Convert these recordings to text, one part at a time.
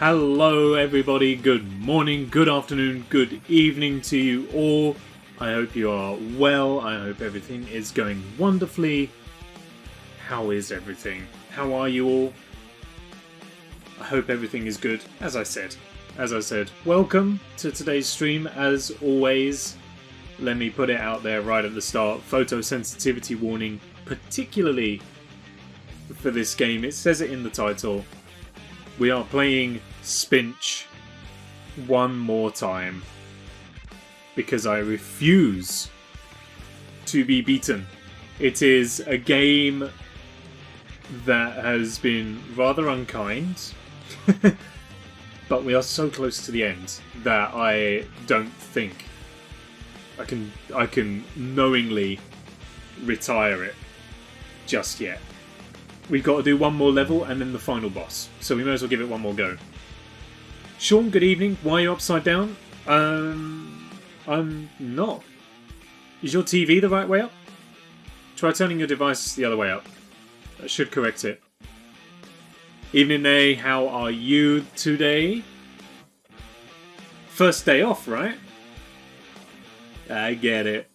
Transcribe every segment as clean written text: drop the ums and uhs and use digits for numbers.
Hello everybody, good morning, good afternoon, good evening to you all. I hope you are well, I hope everything is going wonderfully. How is everything? How are you all? I hope everything is good, as I said. Welcome to today's stream, as always. Let me put it out there right at the start. Photosensitivity warning, particularly for this game. It says it in the title. We are playing Spinch one more time because I refuse to be beaten. It is a game that has been rather unkind, but we are so close to the end that I don't think I can knowingly retire it just yet. We've got to do one more level and then the final boss, so we may as well give it one more go. Sean, good evening. Why are you upside down? I'm not. Is your TV the right way up? Try turning your device the other way up. That should correct it. Evening A, how are you today? First day off, right? I get it.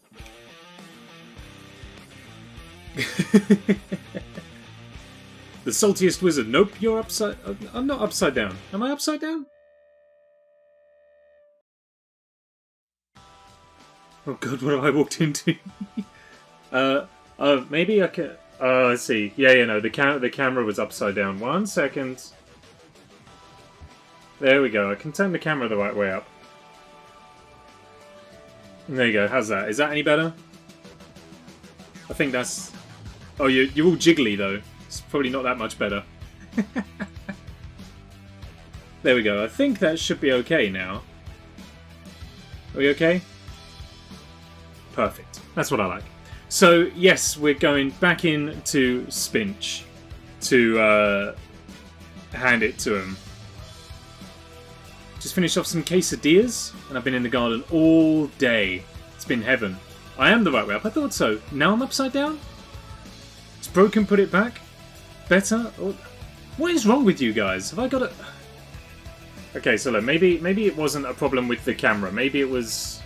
The saltiest wizard. Nope, you're upside... I'm not upside down. Am I upside down? Oh god, what have I walked into? Maybe I can... let's see. Yeah, no, the camera was upside down. 1 second. There we go. I can turn the camera the right way up. There you go. How's that? Is that any better? I think that's... Oh, you're all jiggly, though. It's probably not that much better. There we go. I think that should be okay now. Are we okay? Perfect. That's what I like. So, yes, we're going back into Spinch to hand it to him. Just finished off some quesadillas, and I've been in the garden all day. It's been heaven. I am the right way up. I thought so. Now I'm upside down? It's broken, put it back? Better? What is wrong with you guys? Have I got a... Okay, so look, maybe it wasn't a problem with the camera. Maybe it was...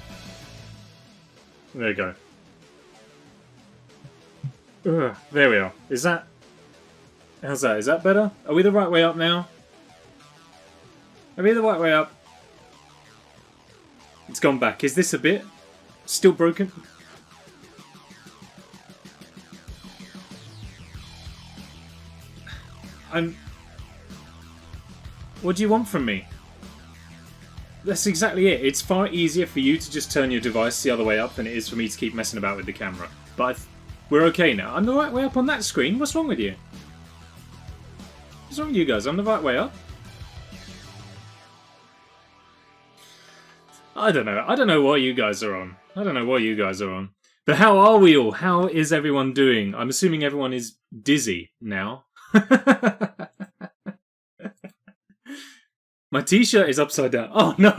There you go. Ugh, there we are. Is that... How's that? Is that better? Are we the right way up now? Are we the right way up? It's gone back. Is this a bit? Still broken? What do you want from me? That's exactly it. It's far easier for you to just turn your device the other way up than it is for me to keep messing about with the camera. But we're okay now. I'm the right way up on that screen. What's wrong with you? What's wrong with you guys? I'm the right way up. I don't know. I don't know what you guys are on. But how are we all? How is everyone doing? I'm assuming everyone is dizzy now. My t-shirt is upside down. Oh no!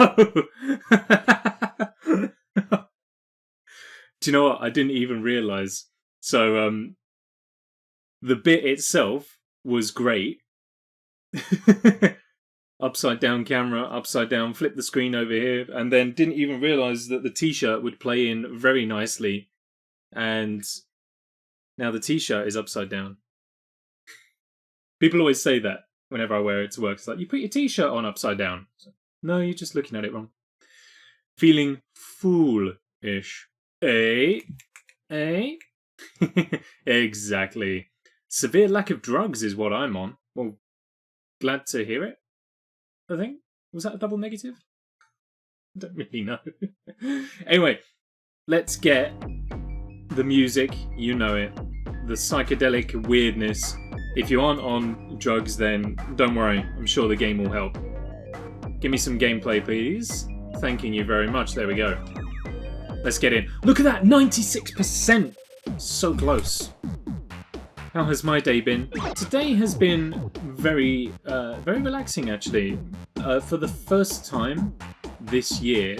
Do you know what? I didn't even realise. So, the bit itself was great. Upside down camera, upside down, flip the screen over here, and then didn't even realise that the t-shirt would play in very nicely. And now the t-shirt is upside down. People always say that whenever I wear it to work. It's like, you put your t-shirt on upside down. No, you're just looking at it wrong. Feeling foolish. Eh? Exactly. Severe lack of drugs is what I'm on. Well, glad to hear it, I think. Was that a double negative? I don't really know. Anyway, let's get the music. You know it. The psychedelic weirdness. If you aren't on drugs, then don't worry. I'm sure the game will help. Give me some gameplay, please. Thanking you very much. There we go. Let's get in. Look at that! 96%! So close. How has my day been? Today has been very relaxing, actually. For the first time this year,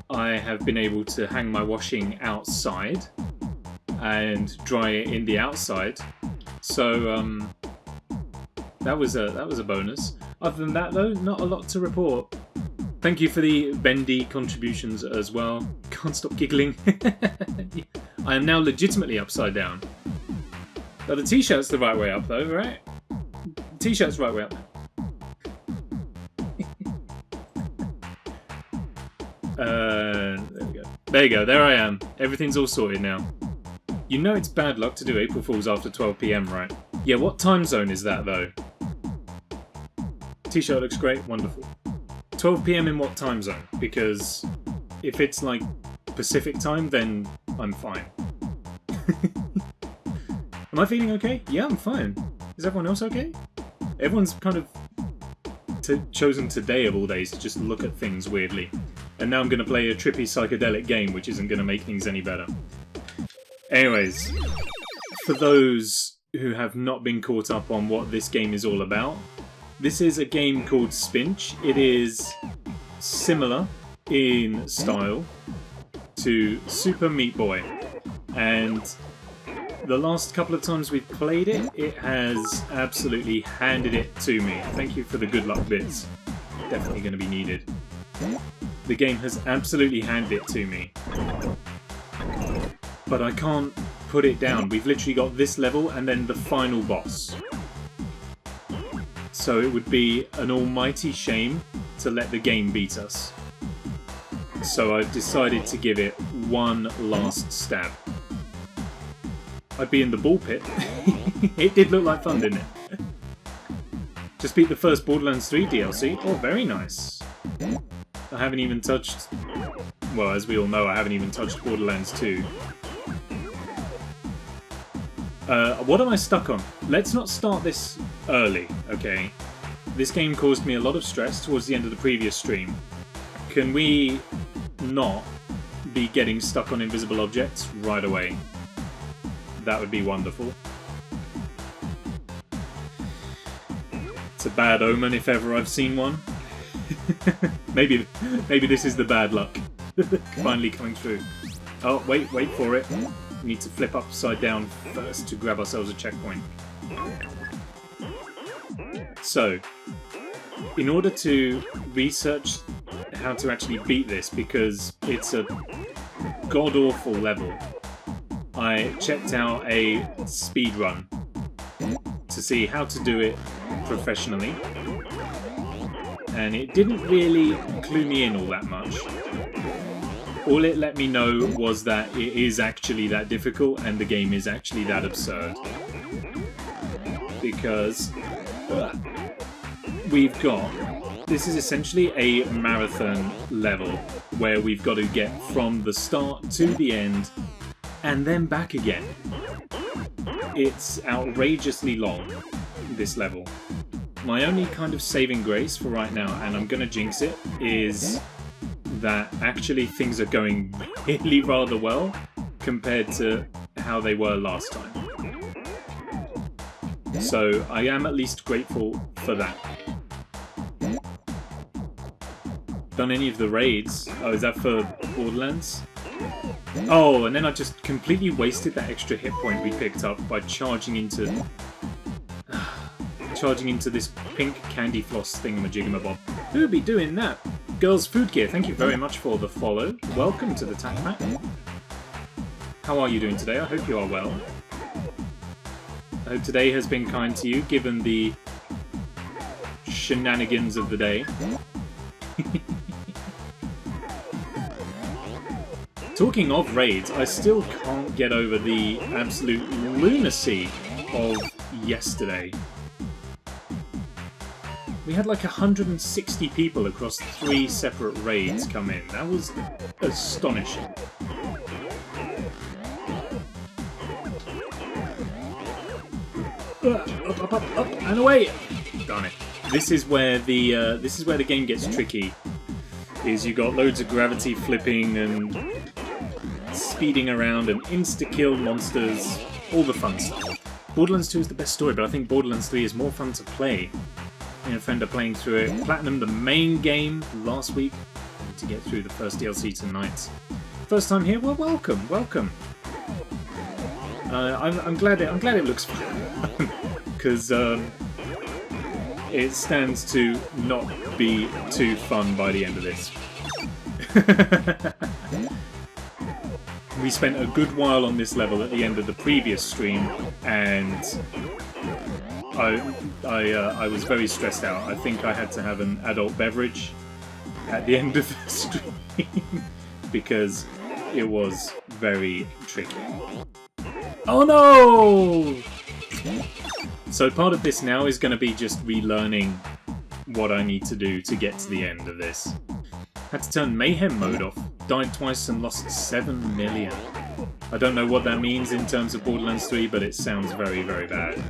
I have been able to hang my washing outside and dry it in the outside. So that was a bonus. Other than that, though, not a lot to report. Thank you for the bendy contributions as well. Can't stop giggling. I am now legitimately upside down. But the t-shirt's the right way up, though, right? The t-shirt's the right way up. There we go. There you go. There I am. Everything's all sorted now. You know it's bad luck to do April Fools after 12 PM, right? Yeah, what time zone is that, though? T-shirt looks great. Wonderful. 12 PM in what time zone? Because if it's like Pacific time, then I'm fine. Am I feeling okay? Yeah, I'm fine. Is everyone else okay? Everyone's kind of chosen today of all days to just look at things weirdly. And now I'm going to play a trippy psychedelic game, which isn't going to make things any better. Anyways, for those who have not been caught up on what this game is all about, this is a game called Spinch. It is similar in style to Super Meat Boy, and the last couple of times we've played it, it has absolutely handed it to me. Thank you for the good luck bits. Definitely going to be needed. The game has absolutely handed it to me. But I can't put it down. We've literally got this level and then the final boss. So it would be an almighty shame to let the game beat us. So I've decided to give it one last stab. I'd be in the ball pit. It did look like fun, didn't it? Just beat the first Borderlands 3 DLC. Oh, very nice. I haven't even touched... Well, as we all know, I haven't even touched Borderlands 2. What am I stuck on? Let's not start this early, okay? This game caused me a lot of stress towards the end of the previous stream. Can we not be getting stuck on invisible objects right away? That would be wonderful. It's a bad omen if ever I've seen one. maybe this is the bad luck. Finally coming through. Oh, wait for it. We need to flip upside down first to grab ourselves a checkpoint. So, in order to research how to actually beat this, because it's a god-awful level, I checked out a speedrun to see how to do it professionally, and it didn't really clue me in all that much. All it let me know was that it is actually that difficult and the game is actually that absurd. Because we've got... This is essentially a marathon level where we've got to get from the start to the end and then back again. It's outrageously long, this level. My only kind of saving grace for right now, and I'm gonna jinx it, is that actually things are going really rather well compared to how they were last time. So I am at least grateful for that. Done any of the raids? Oh, is that for Borderlands? Oh, and then I just completely wasted that extra hit point we picked up by charging into this pink candy floss thingamajiggamabob. Who'd be doing that? Girls Food Gear, thank you very much for the follow. Welcome to the TackProductions. How are you doing today? I hope you are well. I hope today has been kind to you, given the shenanigans of the day. Talking of raids, I still can't get over the absolute lunacy of yesterday. We had like 160 people across 3 separate raids come in. That was astonishing. Up, and away! Darn it. This is where the game gets tricky. Is you got loads of gravity flipping and speeding around and insta-kill monsters, all the fun stuff. Borderlands 2 is the best story, but I think Borderlands 3 is more fun to play. Me and a friend are playing through it. Platinum the main game last week. I need to get through the first DLC tonight. First time here? Well, welcome. I'm glad it looks fun because it stands to not be too fun by the end of this. We spent a good while on this level at the end of the previous stream, and I was very stressed out. I think I had to have an adult beverage at the end of the stream because it was very tricky. Oh no! So part of this now is going to be just relearning what I need to do to get to the end of this. Had to turn Mayhem mode off. Died twice and lost 7 million. I don't know what that means in terms of Borderlands 3, but it sounds very, very bad.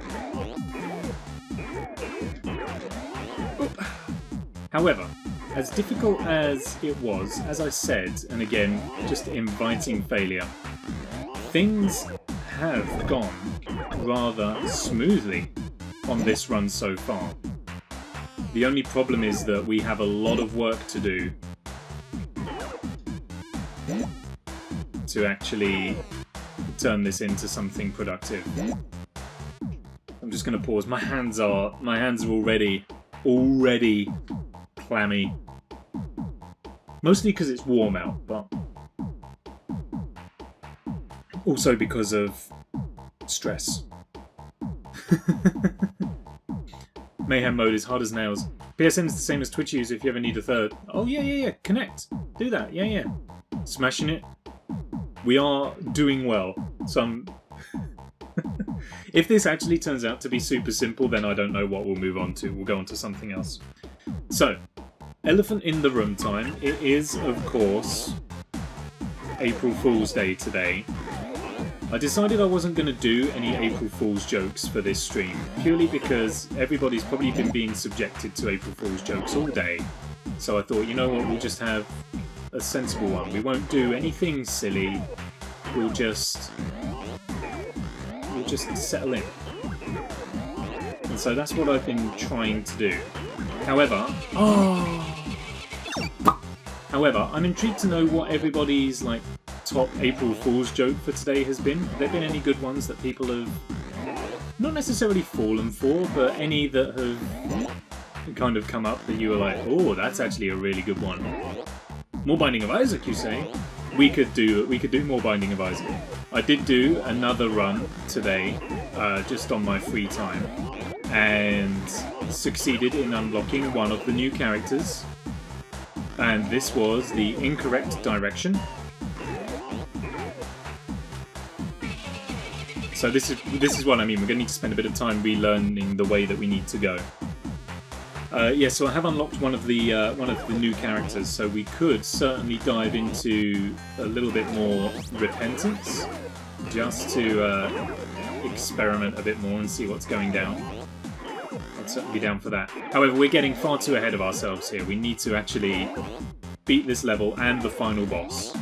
However, as difficult as it was, as I said, and again, just inviting failure, things have gone rather smoothly on this run so far. The only problem is that we have a lot of work to do to actually turn this into something productive. I'm just going to pause. My hands are already clammy. Mostly because it's warm out, but also because of stress. Mayhem mode is hard as nails. PSN is the same as Twitch use if you ever need a third. Oh yeah, connect. Do that, yeah. Smashing it. We are doing well. So if this actually turns out to be super simple, then I don't know what we'll move on to. We'll go on to something else. So, elephant in the room time. It is, of course, April Fool's Day today. I decided I wasn't going to do any April Fool's jokes for this stream, purely because everybody's probably been being subjected to April Fool's jokes all day. So I thought, you know what, we'll just have a sensible one. We won't do anything silly. We'll just settle in. And so that's what I've been trying to do. However, I'm intrigued to know what everybody's like top April Fool's joke for today has been. Have there been any good ones that people have not necessarily fallen for, but any that have kind of come up that you were like, oh, that's actually a really good one? More Binding of Isaac, you say? We could do more Binding of Isaac. I did do another run today, just on my free time, and succeeded in unlocking one of the new characters, and this was the incorrect direction. So this is what I mean. We're going to need to spend a bit of time relearning the way that we need to go. Yeah, so I have unlocked one of the new characters, so we could certainly dive into a little bit more repentance, just to experiment a bit more and see what's going down. I'd certainly be down for that. However, we're getting far too ahead of ourselves here. We need to actually beat this level and the final boss.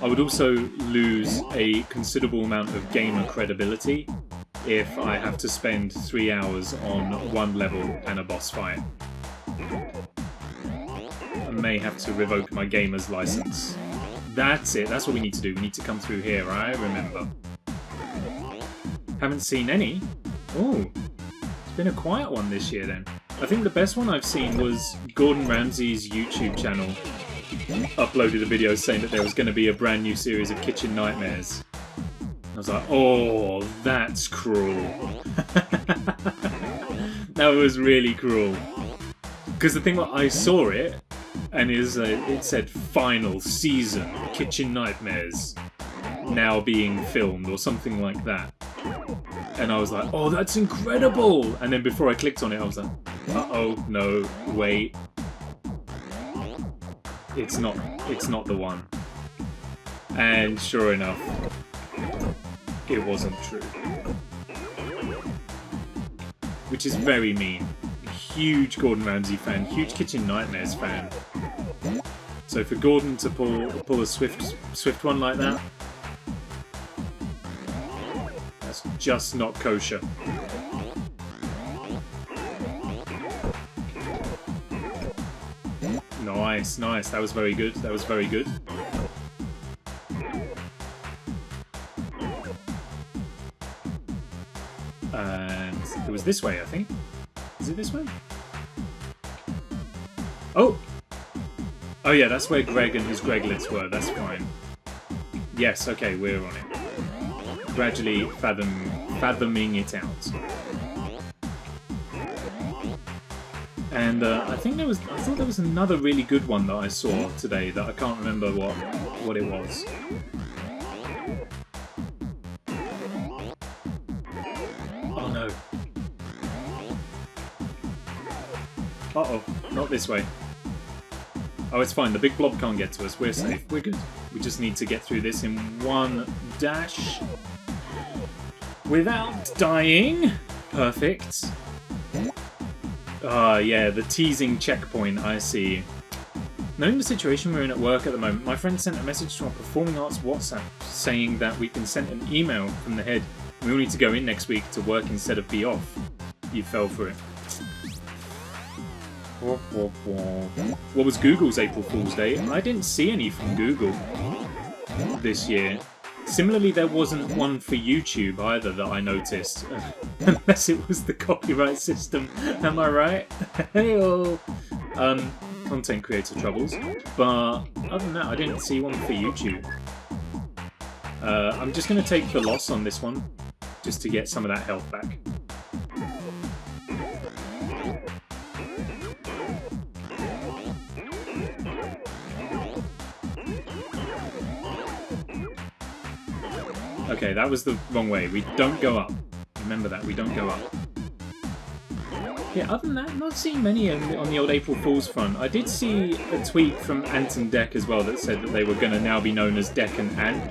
I would also lose a considerable amount of gamer credibility if I have to spend 3 hours on one level and a boss fight. I may have to revoke my gamer's license. That's it, that's what we need to do. We need to come through here, I remember. Haven't seen any. Oh, it's been a quiet one this year then. I think the best one I've seen was Gordon Ramsay's YouTube channel uploaded a video saying that there was going to be a brand new series of Kitchen Nightmares. I was like, oh, that's cruel. That was really cruel. Because the thing was, I saw it, and it said final season Kitchen Nightmares now being filmed, or something like that. And I was like, oh, that's incredible! And then before I clicked on it, I was like, uh-oh, no, wait. It's not the one. And sure enough, it wasn't true. Which is very mean. Huge Gordon Ramsay fan, huge Kitchen Nightmares fan. So for Gordon to pull a swift one like that, that's just not kosher. Nice, nice. That was very good. That was very good. And it was this way, I think. Is it this way? Oh! Oh yeah, that's where Greg and his Greglets were, that's fine. Yes, okay, we're on it. Gradually fathoming it out. And I thought there was another really good one that I saw today that I can't remember what it was. Oh no. Uh-oh, not this way. Oh, it's fine. The big blob can't get to us. We're safe. We're good. We just need to get through this in one dash. Without dying. Perfect. Ah, yeah, the teasing checkpoint, I see. Knowing the situation we're in at work at the moment, my friend sent a message to our Performing Arts WhatsApp saying that we can send an email from the head. We all need to go in next week to work instead of be off. You fell for it. What was Google's April Fool's Day? I didn't see any from Google this year. Similarly, there wasn't one for YouTube either that I noticed. Unless it was the copyright system. Am I right? Hey-oh. Content creator troubles. But other than that, I didn't see one for YouTube. I'm just going to take the loss on this one, just to get some of that health back. Okay, that was the wrong way. We don't go up. Remember that, we don't go up. Yeah, other than that, I'm not seeing many on the old April Fool's front. I did see a tweet from Ant and Deck as well that said that they were going to now be known as Deck and Ant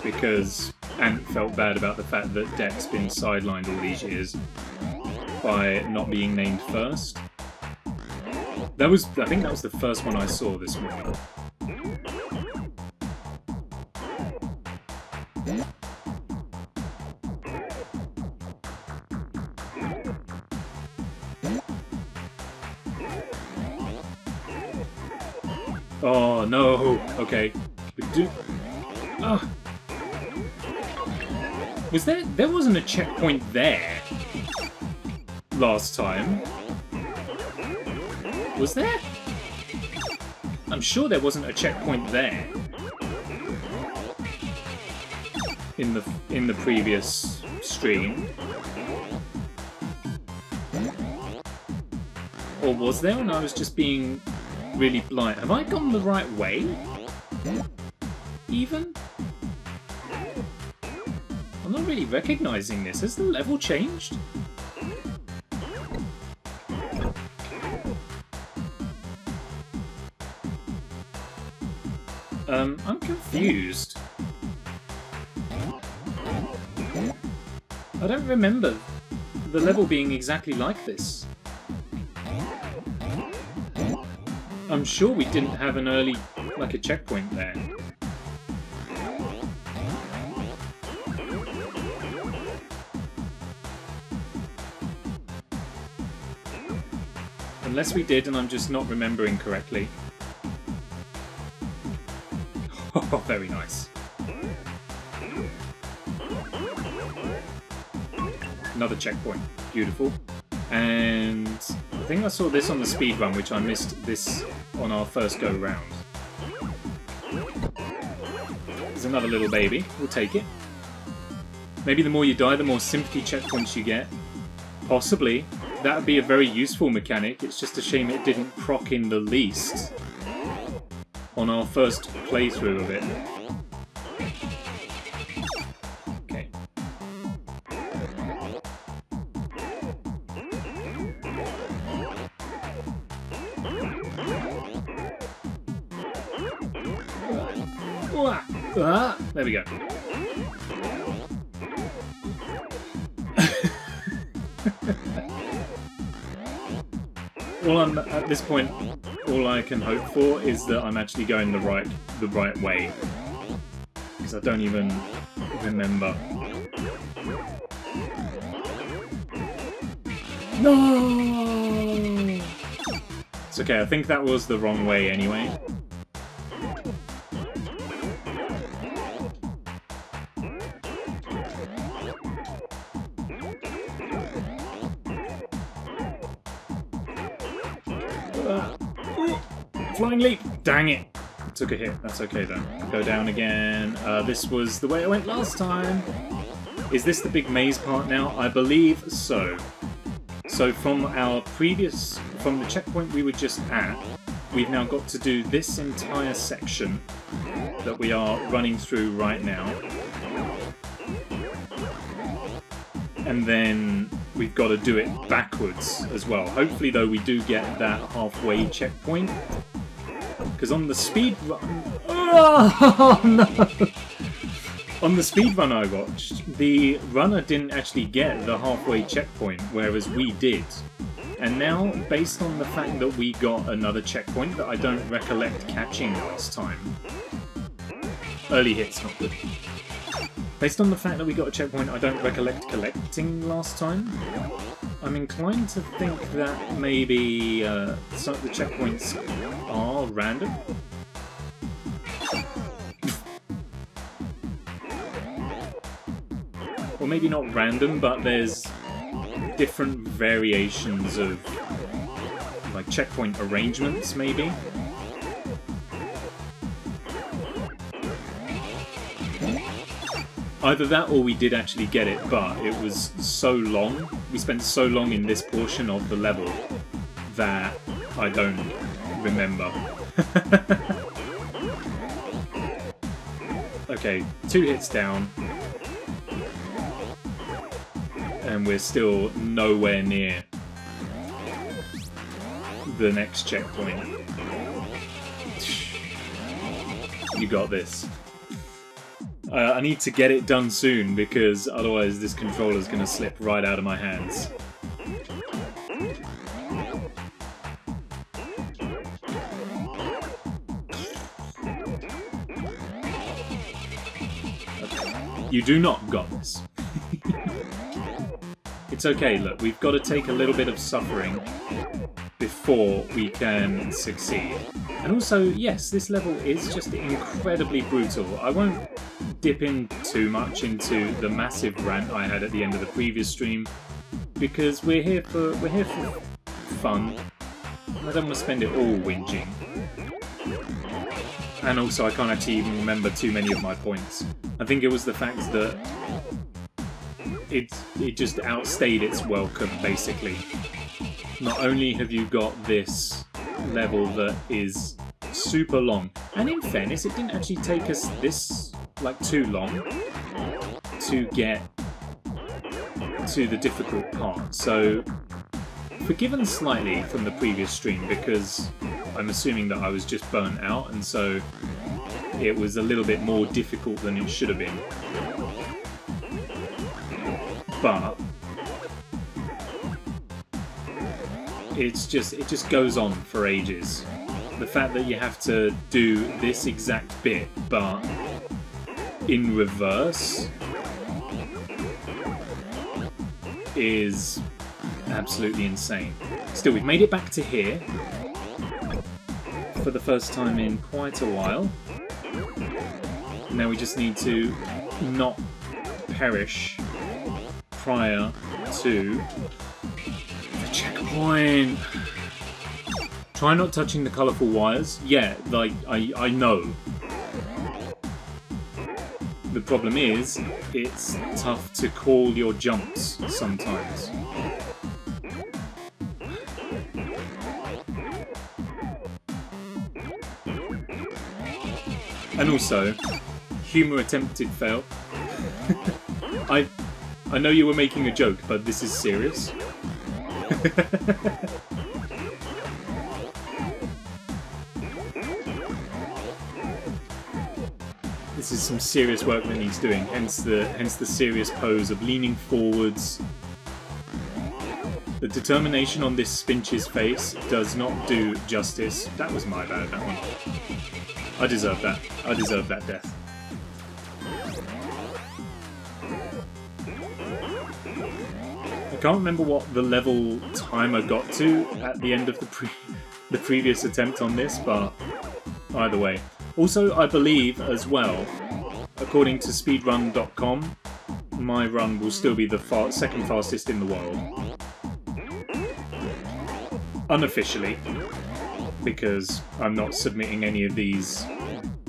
because Ant felt bad about the fact that Deck's been sidelined all these years by not being named first. I think that was the first one I saw this morning. Oh no! Okay. Oh. Was there wasn't a checkpoint there last time? Was there? I'm sure there wasn't a checkpoint there in the previous stream. Or was there and I was just being really blind? Have I gone the right way? Even? I'm not really recognising this. Has the level changed? I'm confused. I don't remember the level being exactly like this. I'm sure we didn't have an early, like a checkpoint there. Unless we did and I'm just not remembering correctly. Oh, very nice. Another checkpoint. Beautiful. And I think I saw this on the speedrun, which I missed this on our first go round. There's another little baby. We'll take it. Maybe the more you die, the more sympathy checkpoints you get. Possibly. That would be a very useful mechanic. It's just a shame it didn't proc in the least on our first playthrough of it. Okay. There we go. At this point, all I can hope for is that I'm actually going the right way, because I don't even remember. No! It's okay. I think that was the wrong way anyway. Flying leap! Dang it! Took a hit. That's okay though. Go down again. This was the way I went last time. Is this the big maze part now? I believe so. So from the checkpoint we were just at, we've now got to do this entire section that we are running through right now. And then we've got to do it backwards as well. Hopefully though we do get that halfway checkpoint. Because on the speed run... Oh no! On the speedrun I watched, the runner didn't actually get the halfway checkpoint, whereas we did. And now, based on the fact that we got another checkpoint that I don't recollect catching last time... Early hit's not good. Based on the fact that we got a checkpoint I don't recollect collecting last time, I'm inclined to think that maybe some of the checkpoints are random. Or maybe not random, but there's different variations of like checkpoint arrangements, maybe. Either that or we did actually get it, but it was so long, we spent so long in this portion of the level that I don't remember. Okay, 2 hits down. And we're still nowhere near the next checkpoint. You got this. I need to get it done soon because otherwise this controller's going to slip right out of my hands. Okay. You do not got this. It's okay, look, we've got to take a little bit of suffering before we can succeed. And also, yes, this level is just incredibly brutal. I won't dip in too much into the massive rant I had at the end of the previous stream, because we're here for fun. I don't want to spend it all whinging. And also, I can't actually even remember too many of my points. I think it was the fact that it just outstayed its welcome, basically. Not only have you got this level that is super long, and in fairness, it didn't actually take us this, like, too long to get to the difficult part. So, forgiven slightly from the previous stream, because I'm assuming that I was just burnt out, and so it was a little bit more difficult than it should have been. But it just goes on for ages. The fact that you have to do this exact bit, but in reverse, is absolutely insane. Still, we've made it back to here for the first time in quite a while. Now we just need to not perish prior to the checkpoint. Try not touching the colourful wires. Yeah, like, I know. The problem is, it's tough to call your jumps sometimes. And also, humour attempted fail. I know you were making a joke, but this is serious. This is some serious work that needs doing, hence the serious pose of leaning forwards. The determination on this Spinch's face does not do justice. That was my bad, that one. I deserve that. I deserve that death. I can't remember what the level timer got to at the end of the previous attempt on this, but either way. Also, I believe as well, according to speedrun.com, my run will still be the second fastest in the world. Unofficially. because I'm not submitting any of these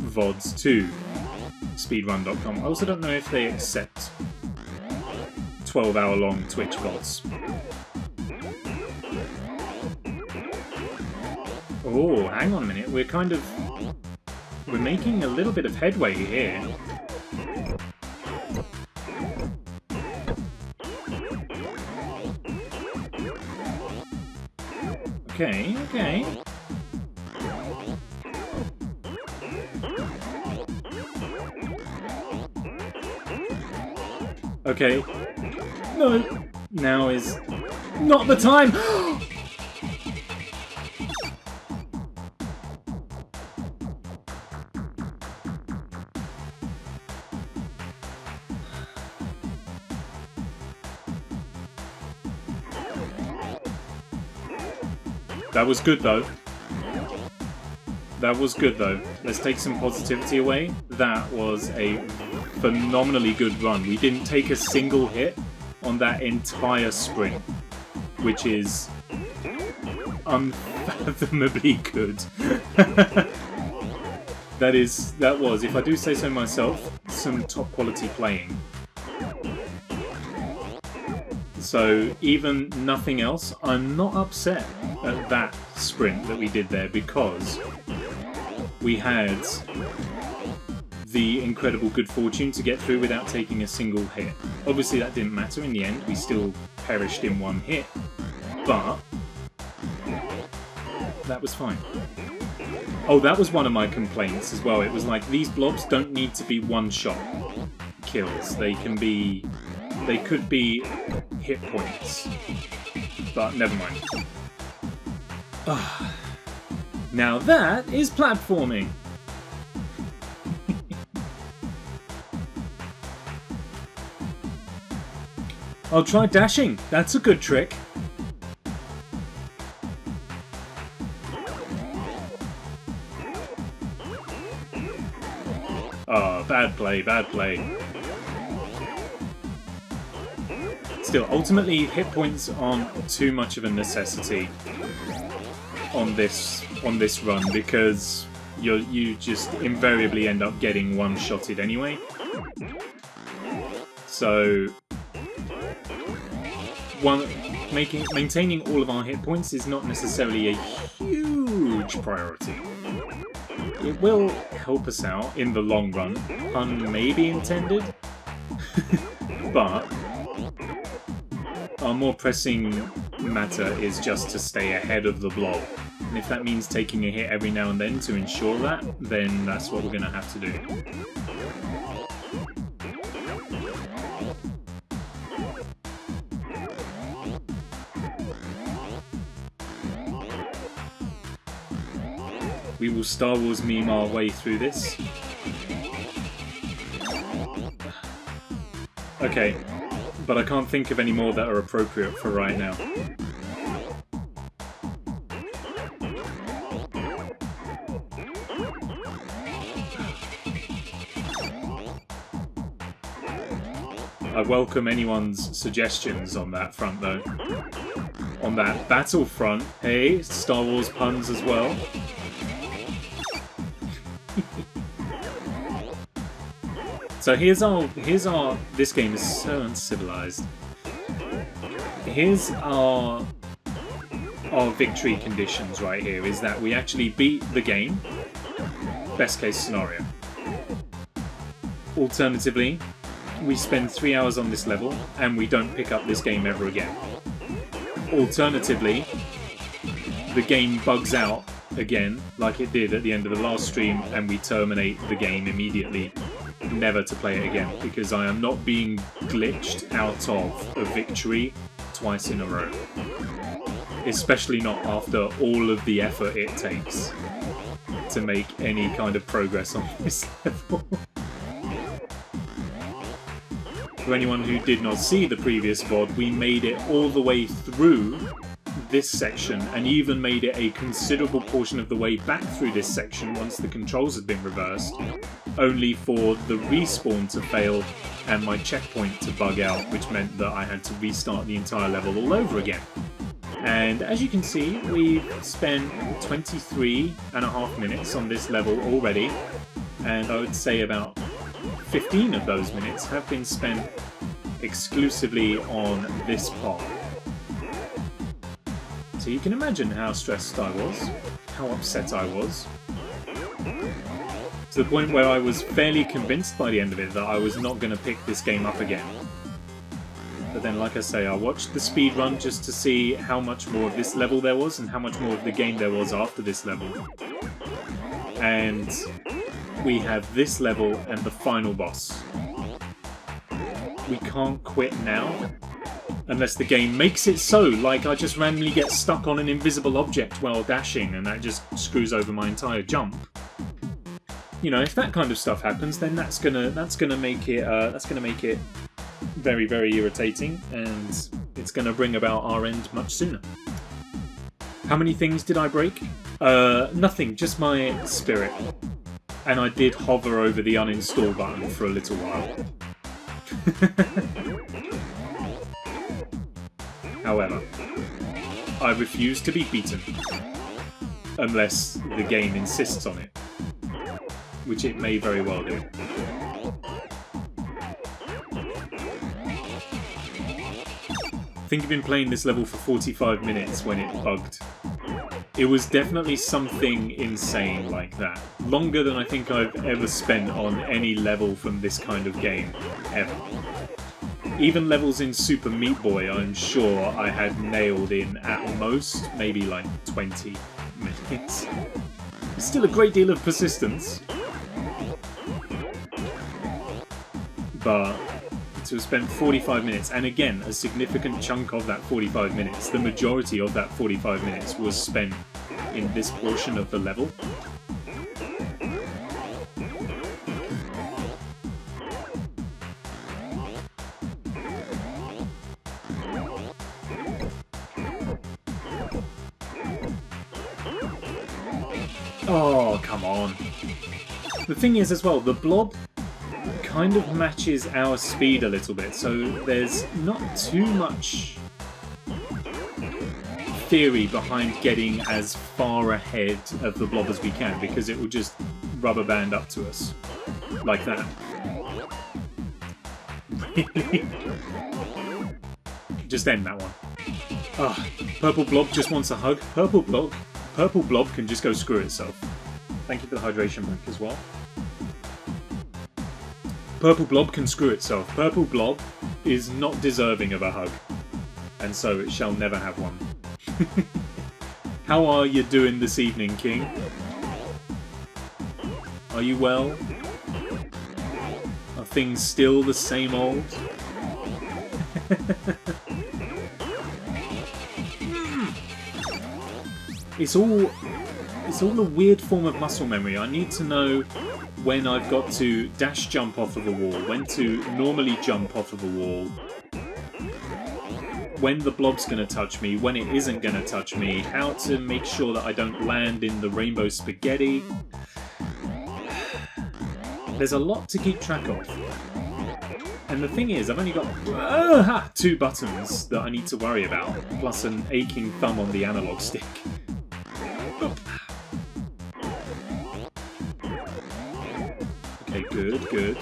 VODs to speedrun.com. I also don't know if they accept 12-hour long Twitch VODs. Oh, hang on a minute. We're making a little bit of headway here. Okay, okay. Okay. No! Now is not the time! That was good though. That was good though. Let's take some positivity away. That was a phenomenally good run. We didn't take a single hit on that entire sprint, which is unfathomably good. That was, if I do say so myself, some top quality playing. So even nothing else, I'm not upset at that sprint that we did there, because we had the incredible good fortune to get through without taking a single hit. Obviously that didn't matter in the end, we still perished in one hit, but that was fine. Oh, that was one of my complaints as well. It was like, these blobs don't need to be one-shot kills. They could be hit points. But never mind. Now that is platforming! I'll try dashing. That's a good trick. Oh, bad play, bad play. Still, ultimately, hit points aren't too much of a necessity on this run, because you just invariably end up getting one-shotted anyway. So maintaining all of our hit points is not necessarily a huge priority. It will help us out in the long run, pun may be intended, but our more pressing matter is just to stay ahead of the blob. And if that means taking a hit every now and then to ensure that, then that's what we're going to have to do. We will Star Wars meme our way through this. Okay, but I can't think of any more that are appropriate for right now. I welcome anyone's suggestions on that front though. On that battlefront, hey, Star Wars puns as well. So here's our, this game is so uncivilized. Here's our victory conditions right here, is that we actually beat the game, best case scenario. Alternatively, we spend 3 hours on this level and we don't pick up this game ever again. Alternatively, the game bugs out again, like it did at the end of the last stream, and we terminate the game immediately, never to play it again, because I am not being glitched out of a victory twice in a row. Especially not after all of the effort it takes to make any kind of progress on this level. For anyone who did not see the previous VOD, we made it all the way through this section, and even made it a considerable portion of the way back through this section once the controls had been reversed, only for the respawn to fail and my checkpoint to bug out, which meant that I had to restart the entire level all over again. And as you can see, we've spent 23.5 minutes on this level already, and I would say about 15 of those minutes have been spent exclusively on this part. So you can imagine how stressed I was, how upset I was, to the point where I was fairly convinced by the end of it that I was not going to pick this game up again. But then, like I say, I watched the speed run just to see how much more of this level there was and how much more of the game there was after this level. And we have this level and the final boss. We can't quit now, unless the game makes it so, like I just randomly get stuck on an invisible object while dashing and that just screws over my entire jump. You know, if that kind of stuff happens, then that's gonna make it very, very irritating, and it's gonna bring about our end much sooner. How many things did I break? Nothing, just my spirit. And I did hover over the uninstall button for a little while. However, I refuse to be beaten unless the game insists on it, which it may very well do. I think I've been playing this level for 45 minutes when it bugged. It was definitely something insane like that. Longer than I think I've ever spent on any level from this kind of game, ever. Even levels in Super Meat Boy, I'm sure I had nailed in at most, maybe like 20 minutes. It's still a great deal of persistence. But to have spent 45 minutes, and again, a significant chunk of that 45 minutes, the majority of that 45 minutes was spent in this portion of the level. Oh, come on. The thing is as well, the blob kind of matches our speed a little bit, so there's not too much theory behind getting as far ahead of the blob as we can, because it will just rubber band up to us like that. Really? Just end that one. Ah, purple blob just wants a hug. Purple blob can just go screw itself. Thank you for the hydration break as well. Purple blob can screw itself. Purple blob is not deserving of a hug, and so it shall never have one. How are you doing this evening, King? Are you well? Are things still the same old? It's all a weird form of muscle memory. I need to know when I've got to dash jump off of a wall, when to normally jump off of a wall, when the blob's going to touch me, when it isn't going to touch me, how to make sure that I don't land in the rainbow spaghetti. There's a lot to keep track of. And the thing is, I've only got 2 buttons that I need to worry about, plus an aching thumb on the analog stick. Okay, good.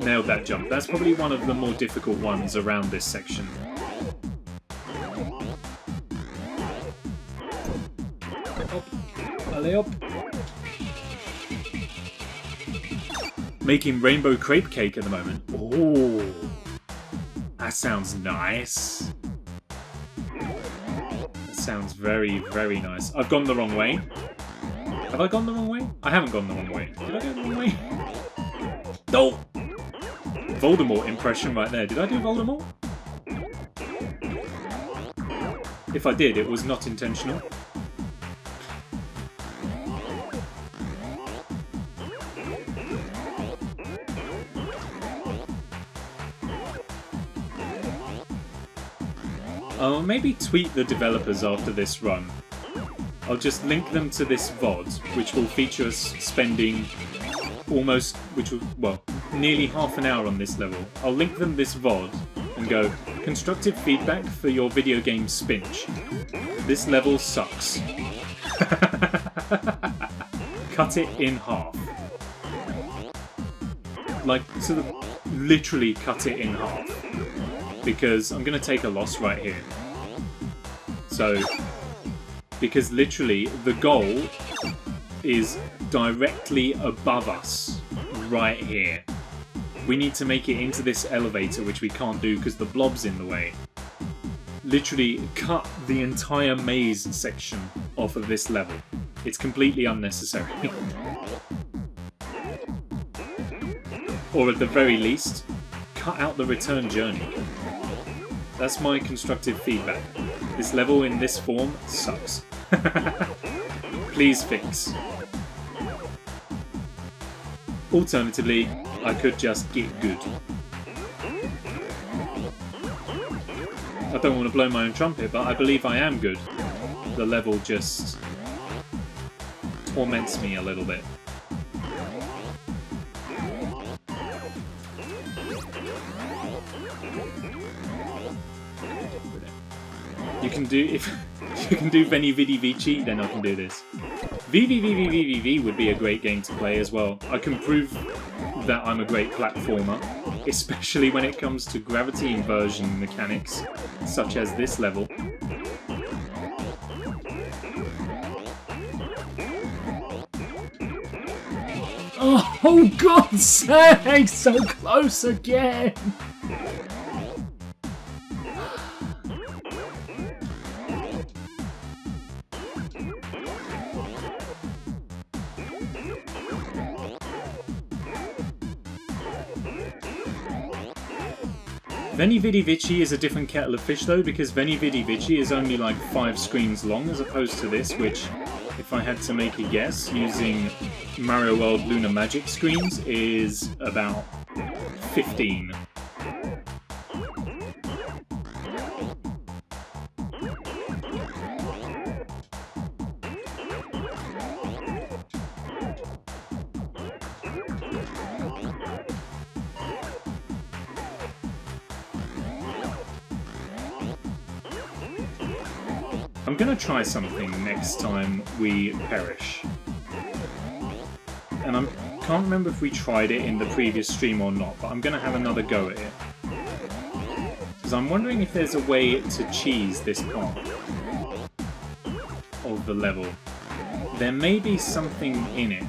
Nailed that jump. That's probably one of the more difficult ones around this section. Up. Alley up. Making rainbow crepe cake at the moment. Oh, that sounds nice. That sounds very, very nice. I've gone the wrong way. Have I gone the wrong way? I haven't gone the wrong way. Did I go the wrong way? No! Voldemort impression right there. Did I do Voldemort? If I did, it was not intentional. I'll maybe tweet the developers after this run. I'll just link them to this VOD, which will feature us spending nearly half an hour on this level. I'll link them this VOD and go, constructive feedback for your video game Spinch. This level sucks. Cut it in half. Like, sort of literally cut it in half. Because I'm going to take a loss right here. So, because literally the goal is directly above us, right here. We need to make it into this elevator, which we can't do because the blob's in the way. Literally cut the entire maze section off of this level. It's completely unnecessary. Or at the very least, cut out the return journey. That's my constructive feedback. This level in this form sucks. Please fix. Alternatively, I could just get good. I don't want to blow my own trumpet, but I believe I am good. The level just torments me a little bit. You can do, if you can do Veni Vidi Vici, then I can do this. VVVVVVV would be a great game to play as well. I can prove that I'm a great platformer, especially when it comes to gravity inversion mechanics, such as this level. Oh, God's sake! So close again! Veni Vidi Vici is a different kettle of fish though, because Veni Vidi Vici is only like 5 screens long as opposed to this, which, if I had to make a guess, using Mario World Lunar Magic screens, is about 15. I'm gonna try something next time we perish. And I can't remember if we tried it in the previous stream or not, but I'm gonna have another go at it. Because I'm wondering if there's a way to cheese this part of the level. There may be something in it.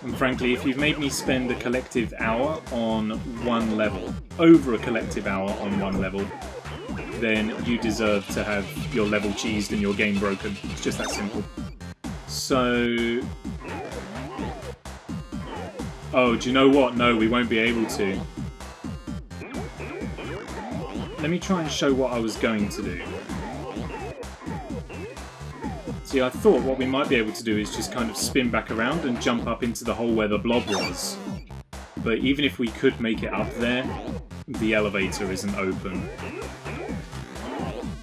And frankly, if you've made me spend a collective hour on one level, over a collective hour on one level, then you deserve to have your level cheesed and your game broken. It's just that simple. So... oh, do you know what? No, we won't be able to. Let me try and show what I was going to do. See, I thought what we might be able to do is just kind of spin back around and jump up into the hole where the blob was. But even if we could make it up there, the elevator isn't open.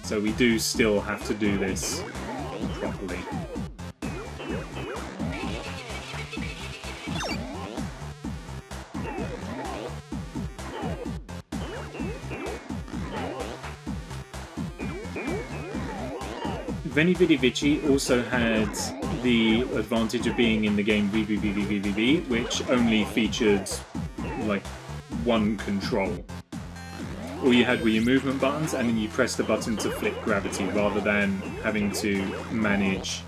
So we do still have to do this properly. Veni Vidi Vici also had the advantage of being in the game VVVVVV, which only featured like one control. All you had were your movement buttons, and then you pressed the button to flip gravity, rather than having to manage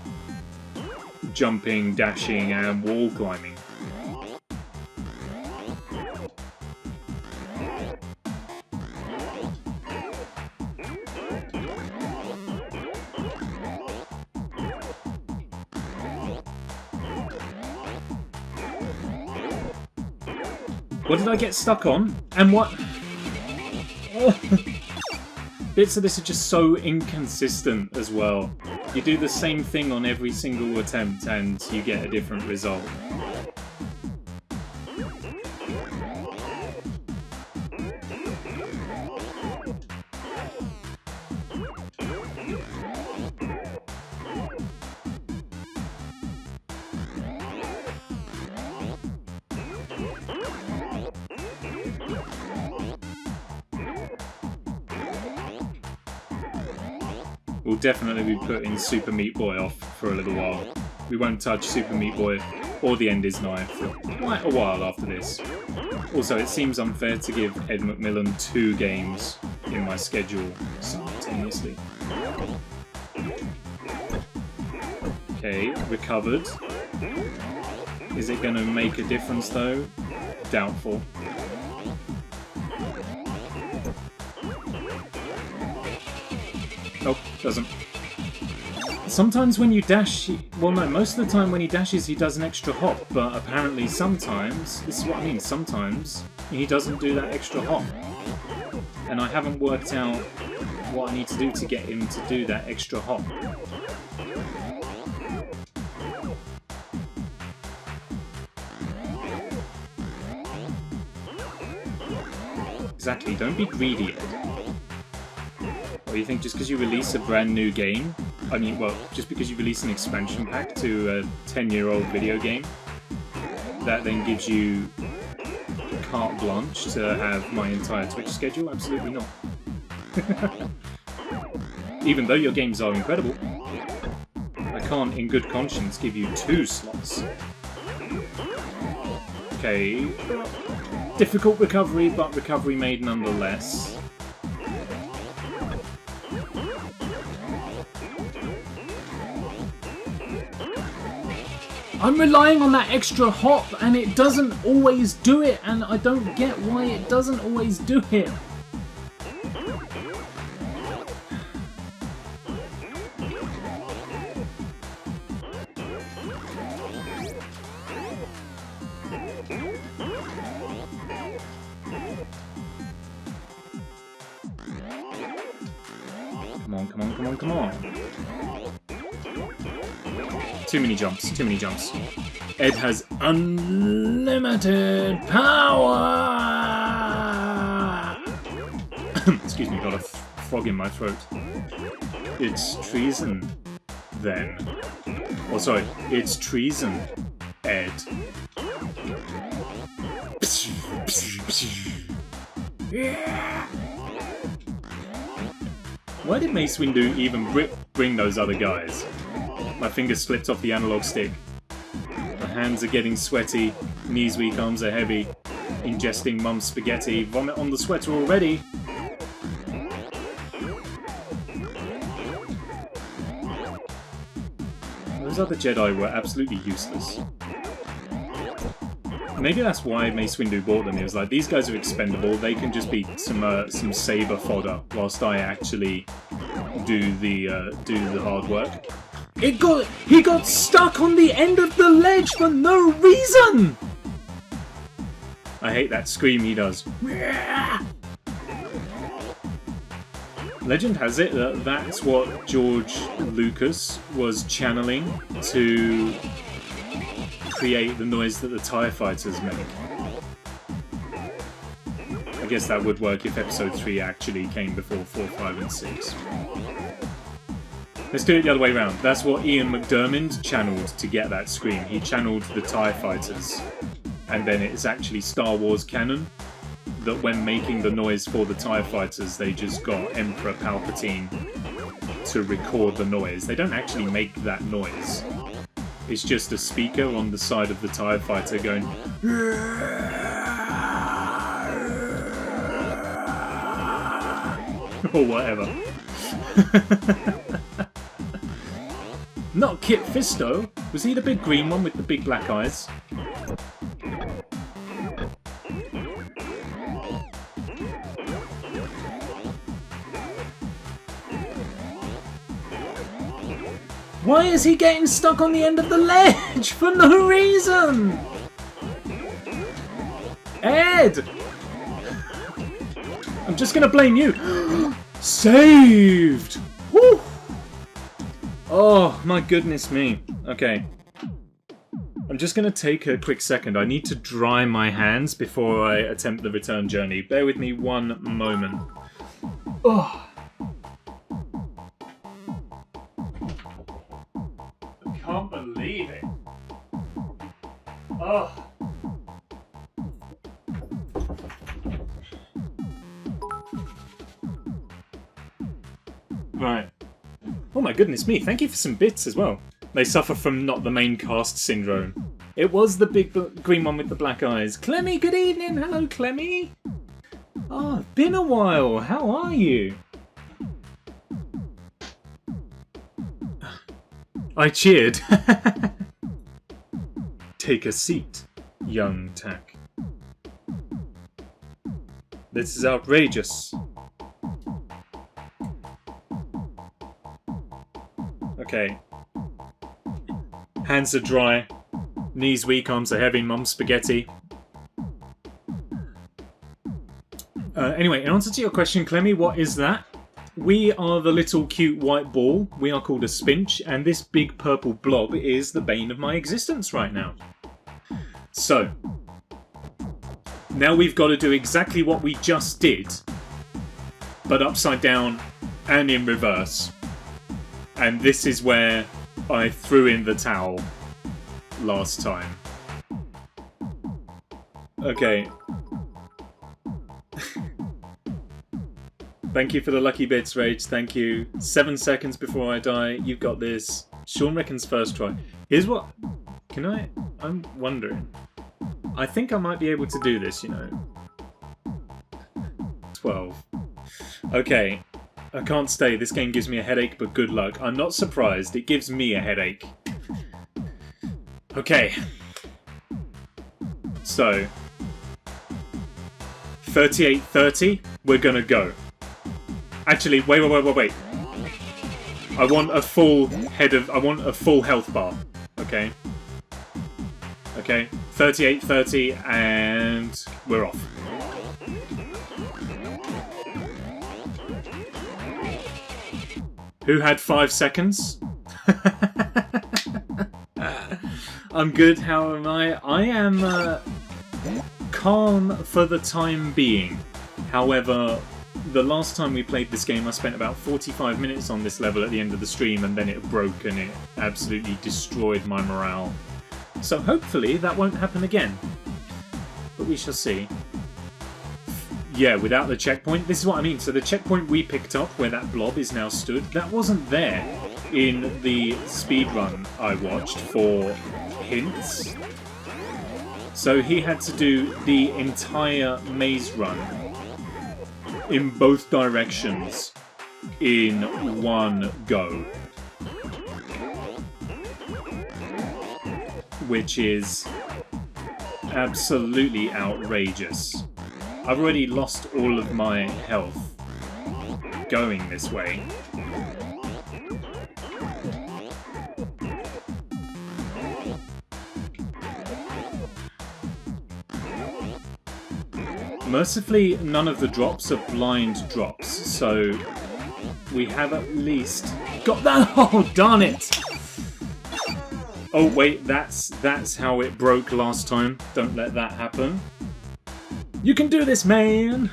jumping, dashing, and wall climbing. What did I get stuck on? And what? Bits of this are just so inconsistent as well. You do the same thing on every single attempt and you get a different result. we'll definitely be putting Super Meat Boy off for a little while. We won't touch Super Meat Boy or the End Is Nigh for quite a while after this. Also, it seems unfair to give Ed McMillan 2 games in my schedule simultaneously. Okay, recovered. Is it going to make a difference though? Doubtful. Nope, doesn't. Sometimes when you dash, well no, most of the time when he dashes he does an extra hop, but apparently sometimes, this is what I mean, sometimes he doesn't do that extra hop. And I haven't worked out what I need to do to get him to do that extra hop. Exactly, don't be greedy, Ed. Or you think just because you release a brand new game, I mean, well, just because you release an expansion pack to a 10-year-old video game, that then gives you carte blanche to have my entire Twitch schedule? Absolutely not. Even though your games are incredible, I can't in good conscience give you 2 slots. Okay, difficult recovery, but recovery made nonetheless. I'm relying on that extra hop and it doesn't always do it, and I don't get why it doesn't always do it. Come on, come on, come on, come on. Too many jumps, too many jumps. Ed has unlimited power! Excuse me, got a frog in my throat. It's treason, then. Oh, sorry, it's treason, Ed. Why did Mace Windu even bring those other guys? My fingers slipped off the analog stick. My hands are getting sweaty, knees weak, arms are heavy. Ingesting mum's spaghetti, vomit on the sweater already. Those other Jedi were absolutely useless. Maybe that's why Mace Windu bought them. He was like, these guys are expendable, they can just be some saber fodder whilst I actually do the hard work. He got stuck on the end of the ledge for no reason! I hate that scream he does. Legend has it that that's what George Lucas was channeling to create the noise that the TIE fighters make. I guess that would work if episode 3 actually came before 4, 5 and 6. Let's do it the other way around. That's what Ian McDiarmid channeled to get that scream. He channeled the TIE fighters. And then it's actually Star Wars canon that when making the noise for the TIE fighters, they just got Emperor Palpatine to record the noise. They don't actually make that noise. It's just a speaker on the side of the TIE fighter going... or whatever. Not Kit Fisto. Was he the big green one with the big black eyes? Why is he getting stuck on the end of the ledge for no reason? Ed! I'm just gonna blame you. Saved! Woo! Oh, my goodness me. Okay. I'm just going to take a quick second. I need to dry my hands before I attempt the return journey. Bear with me one moment. Oh. I can't believe it. Oh. Right. Oh my goodness me, thank you for some bits as well. They suffer from not the main cast syndrome. It was the big green one with the black eyes. Clemmy, good evening. Hello, Clemmy. Oh, been a while. How are you? I cheered. Take a seat, young Tack. This is outrageous. Okay. Hands are dry. Knees weak, arms are heavy, mum's spaghetti. Anyway, in answer to your question, Clemmy, what is that? We are the little cute white ball. We are called a Spinch, and this big purple blob is the bane of my existence right now. So, now we've got to do exactly what we just did, but upside down and in reverse. And this is where I threw in the towel last time. Okay. Thank you for the lucky bits, Rage. Thank you. 7 seconds before I die. You've got this. Sean reckons first try. Here's what... Can I... I'm wondering. I think I might be able to do this, you know. 12. Okay. I can't stay. This game gives me a headache, but good luck. I'm not surprised. It gives me a headache. Okay. So. 38:30. We're gonna go. Actually, wait. I want a full head of... I want a full health bar. Okay. Okay. 38:30 and we're off. Who had 5 seconds? I'm good, how am I? I am calm for the time being. However, the last time we played this game I spent about 45 minutes on this level at the end of the stream and then it broke and it absolutely destroyed my morale. So hopefully that won't happen again. But we shall see. Yeah, without the checkpoint. This is what I mean. So the checkpoint we picked up, where that blob is now stood, that wasn't there in the speedrun I watched for hints. So he had to do the entire maze run in both directions in one go. Which is absolutely outrageous. I've already lost all of my health going this way. Mercifully, none of the drops are blind drops, so we have at least got that. Oh, darn it! Oh wait, that's how it broke last time. Don't let that happen. You can do this, man!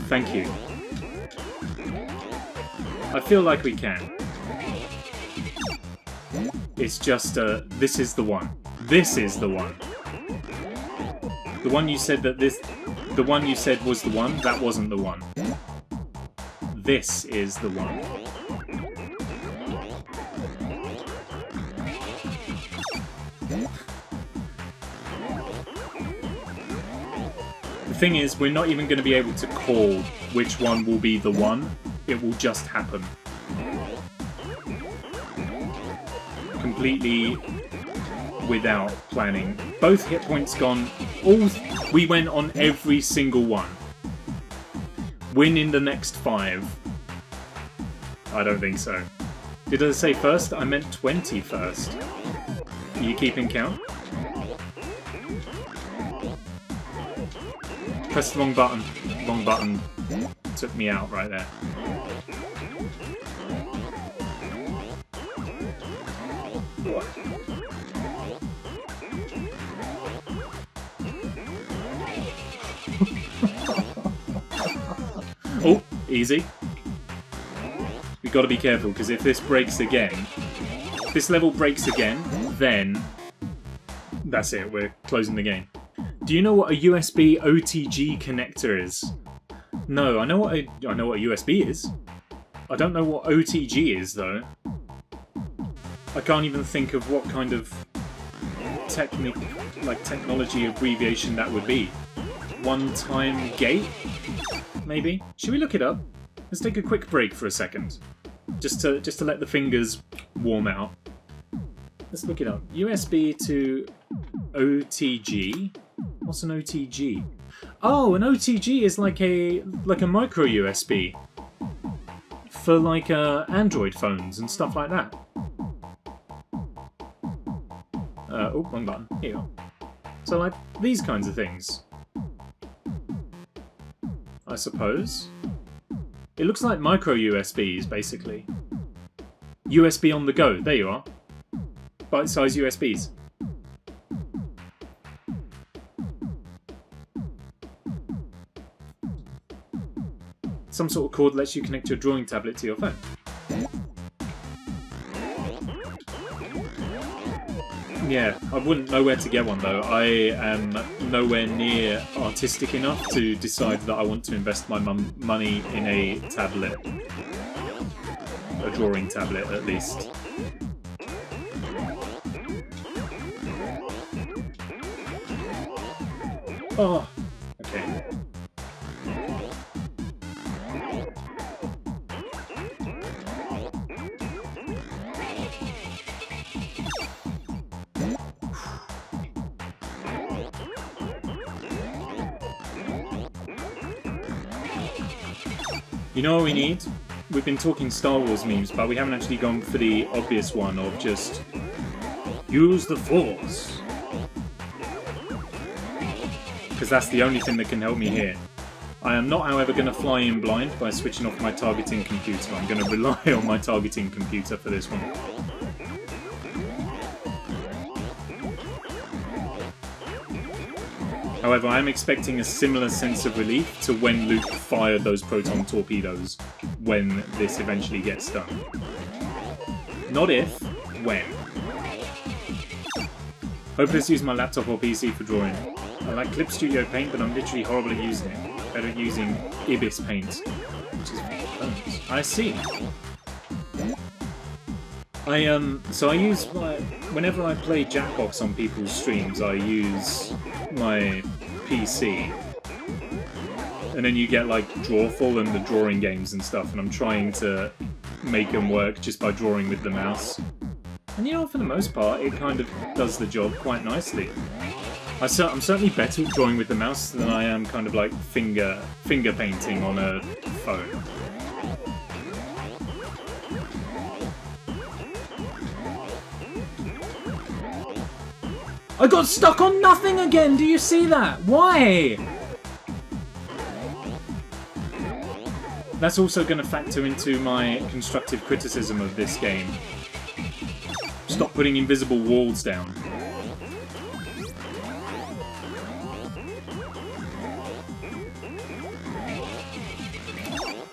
Thank you. I feel like we can. It's just, this is the one. This is the one. The one you said that this... The one you said was the one, that wasn't the one. This is the one. The thing is, we're not even going to be able to call which one will be the one. It will just happen. Completely without planning. Both hit points gone. We went on every single one. Win in the next 5. I don't think so. Did I say first? I meant 20 first. Are you keeping count? Press the wrong button. Wrong button. Took me out right there. Oh, easy. We gotta be careful, because if this breaks again, if this level breaks again, then that's it, we're closing the game. Do you know what a USB OTG connector is? No, I know what a USB is. I don't know what OTG is, though. I can't even think of what kind of technology abbreviation that would be. One-time gate? Maybe? Should we look it up? Let's take a quick break for a second. Just to let the fingers warm out. Let's look it up. USB to OTG? What's an OTG? Oh, an OTG is like a micro USB for like Android phones and stuff like that. Oh, wrong button. Here you go. So like these kinds of things, I suppose. It looks like micro USBs, basically. USB on the go. There you are. Bite-sized USBs. Some sort of cord lets you connect your drawing tablet to your phone. Yeah, I wouldn't know where to get one though. I am nowhere near artistic enough to decide that I want to invest my money in a tablet. A drawing tablet, at least. Oh, okay. You know what we need? We've been talking Star Wars memes, but we haven't actually gone for the obvious one of just use the Force. Because that's the only thing that can help me here. I am not, however, going to fly in blind by switching off my targeting computer. I'm going to rely on my targeting computer for this one. However, I am expecting a similar sense of relief to when Luke fired those proton torpedoes when this eventually gets done. Not if, when. Hopefully let's use my laptop or PC for drawing. I like Clip Studio Paint, but I'm literally horrible at using it. Better at using Ibis Paint, which is phones. I see. So I use whenever I play Jackbox on people's streams, I use my PC, and then you get like Drawful and the drawing games and stuff, and I'm trying to make them work just by drawing with the mouse. And you know, for the most part, it kind of does the job quite nicely. I'm certainly better at drawing with the mouse than I am kind of like finger painting on a phone. I got stuck on nothing again! Do you see that? Why? That's also going to factor into my constructive criticism of this game. Stop putting invisible walls down.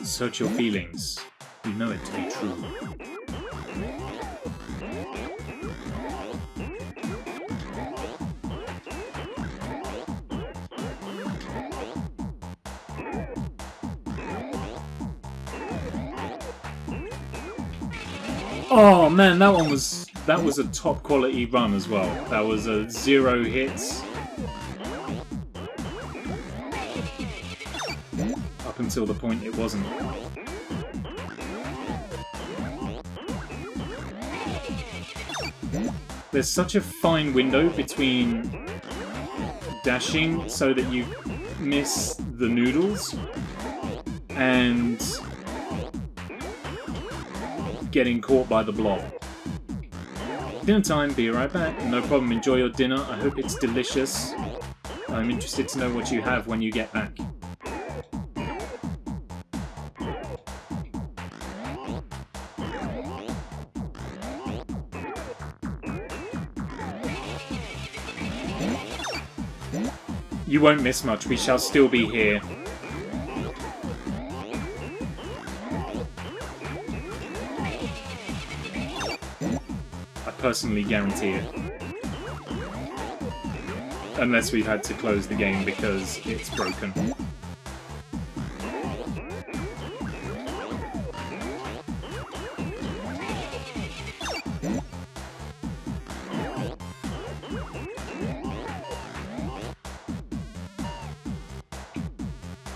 Search your feelings. You know it to be true. Oh man, that was a top quality run as well. That was a 0 hits. Up until the point it wasn't. There's such a fine window between dashing so that you miss the noodles and getting caught by the blob. Dinner time, be right back. No problem, enjoy your dinner. I hope it's delicious. I'm interested to know what you have when you get back. You won't miss much, we shall still be here. Personally guarantee it. Unless we've had to close the game because it's broken.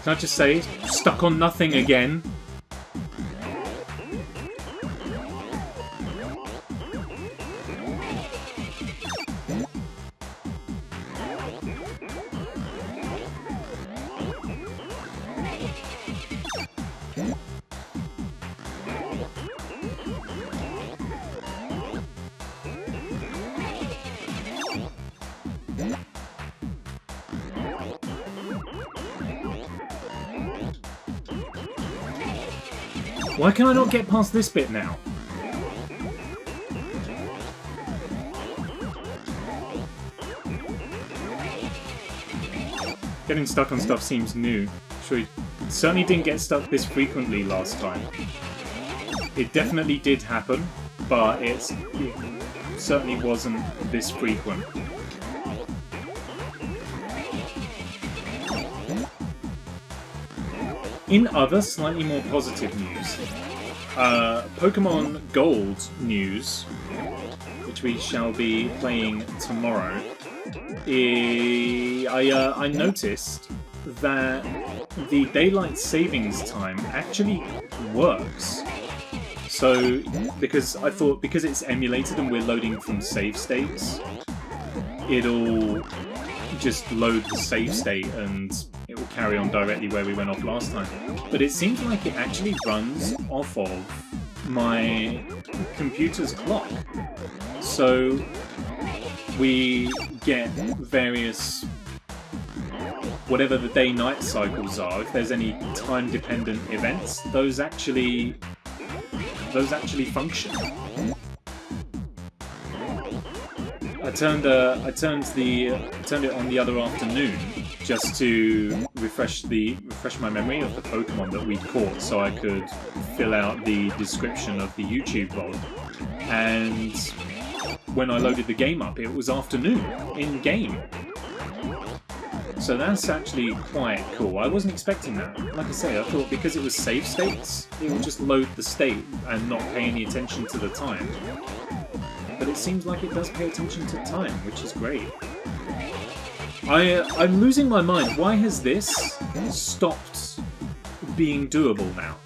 Can I just say, stuck on nothing again? Why can I not get past this bit now? Getting stuck on stuff seems new. Sure, it certainly didn't get stuck this frequently last time. It definitely did happen, but it certainly wasn't this frequent. In other, slightly more positive news, Pokemon Gold news, which we shall be playing tomorrow, I noticed that the daylight savings time actually works. So, because I thought, because it's emulated and we're loading from save states, it'll just load the save state and it will carry on directly where we went off last time. But it seems like it actually runs off of my computer's clock. So we get various, whatever the day-night cycles are, if there's any time-dependent events, those actually function. I turned it on the other afternoon just to refresh my memory of the Pokemon that we'd caught, so I could fill out the description of the YouTube VOD. And when I loaded the game up, it was afternoon in game. So that's actually quite cool. I wasn't expecting that. Like I say, I thought because it was save states, it would just load the state and not pay any attention to the time. But it seems like it does pay attention to time, which is great. I'm losing my mind. Why has this stopped being doable now?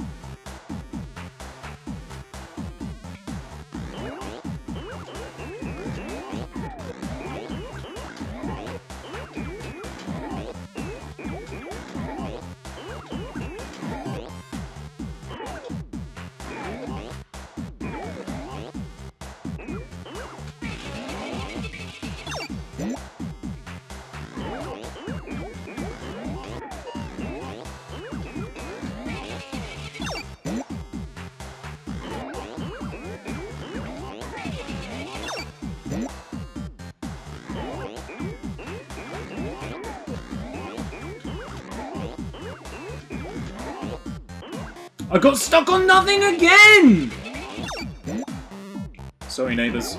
I got stuck on nothing again! Sorry, neighbours.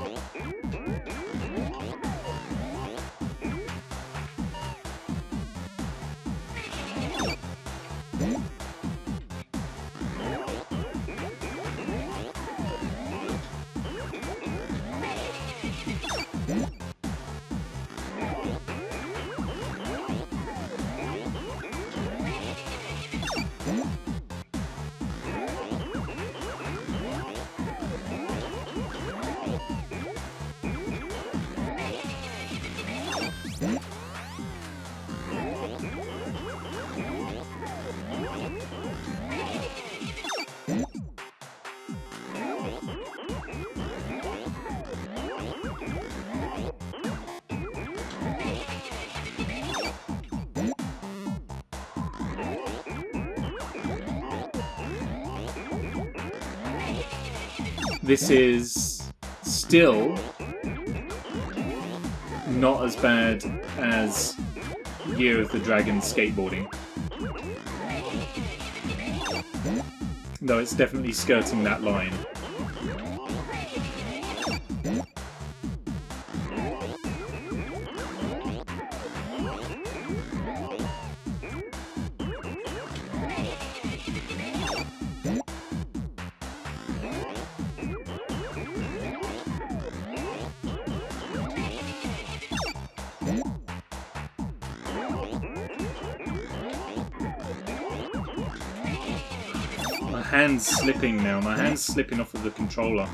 This is still not as bad as Year of the Dragon skateboarding. Though it's definitely skirting that line. hand's slipping now. My hand's slipping off of the controller.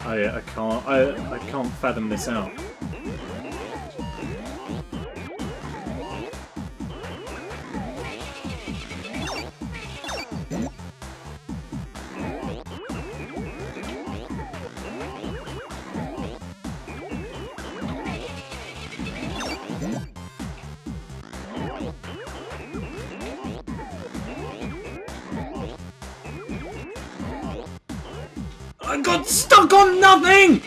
I can't fathom this out. I got stuck on nothing!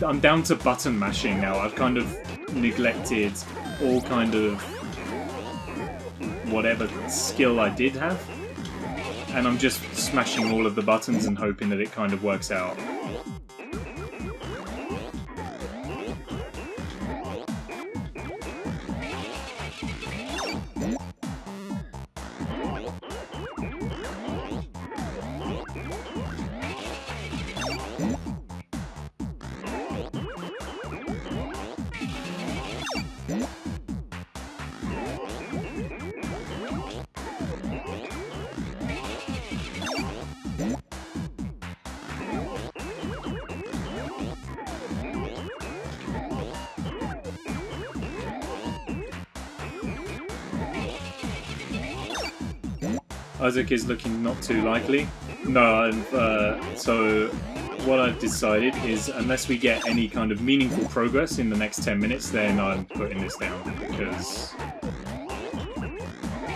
I'm down to button mashing now. I've kind of neglected all kind of whatever skill I did have, and I'm just smashing all of the buttons and hoping that it kind of works out. Isaac is looking not too likely. No, so what I've decided is unless we get any kind of meaningful progress in the next 10 minutes, then I'm putting this down, because